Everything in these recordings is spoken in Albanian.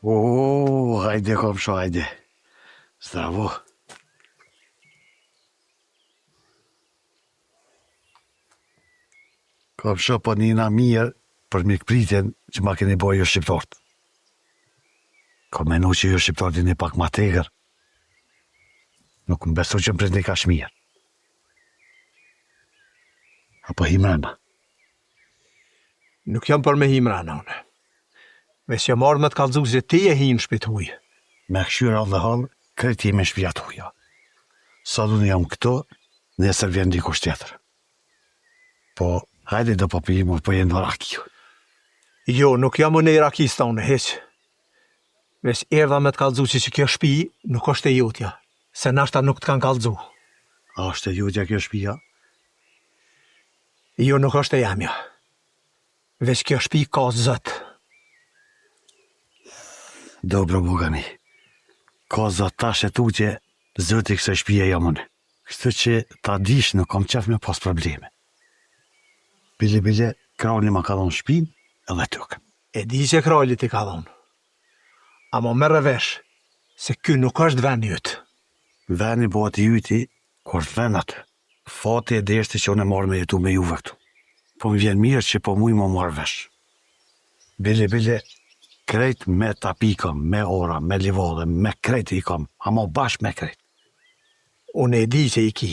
Hajde komsho, hajde. Zdravo. Komsho, po njëna mirë për mikpritjen që ma keni bojë jo shqiptort. Ko menu që jo shqiptort një pak ma tegër. Nuk më besu që më prit një kash mirë. Apo himrana? Nuk jam për me himrana une. Veç jam marrë me të kallëzu se ti e hinë shpit huj. Me këshyra dhe halë, kreti me shpijat huja. Sot unë jam këto, nesër vjen dikush tjetër. Po, hajde do po pimu, po jenë në raki. Jo, nuk jam unë e rakista une, heq. Veç erdha me të kallëzu që kjo shpi nuk është e jutja, se nashta nuk të kanë kallëzu. A është e jutja kjo shpija? Jo, nuk është e jamja. Veç kjo shpi ka zët. Dobro, bugami. Ka zët tash e tu që zëti kësë shpije jam unë. Kështu që ta dish nuk kam qef me pas probleme. Bile, kralli ma ka dhonë shpin edhe tëkën. E di që kralli ti ka dhonë. Amo merre vesh, se ky nuk është vend jytë. Veni bëhet i jyti, kur të ven atë. Fati e deshti që unë e marrë me jetu me juve këtu. Po më vjen mirë që po muj më marrë vesh. Bile, krejt me tapikëm, me ora, me livodhe, me krejt i kam, amo bashkë me krejt. Unë e di që i ki.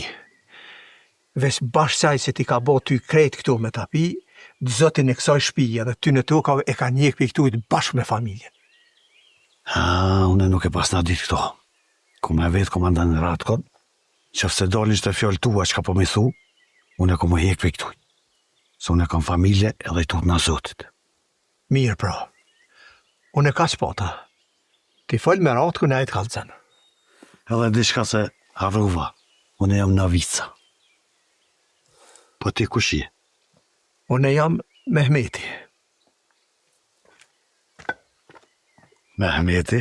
Vesh bashkë saj se ti ka bo ty krejt këtu me tapi, zotin e kësaj shpija dhe ty në toka e ka njek për këtujt bashkë me familjen. Unë nuk e pas nga ditë këto. Ku me vetë komandan në ratkon, që fse dolin që të fjollë tua që ka po me thu, unë e ku më hek për këtuj. Se unë e kam familje edhe i tut nga zotit. Mirë pra. Unë e ka që pota. Ti folë me ratë kënë e të kalëzën. Edhe dishka se harruva, unë e jam në vica. Po ti kush je? Unë e jam Mehmeti. Mehmeti?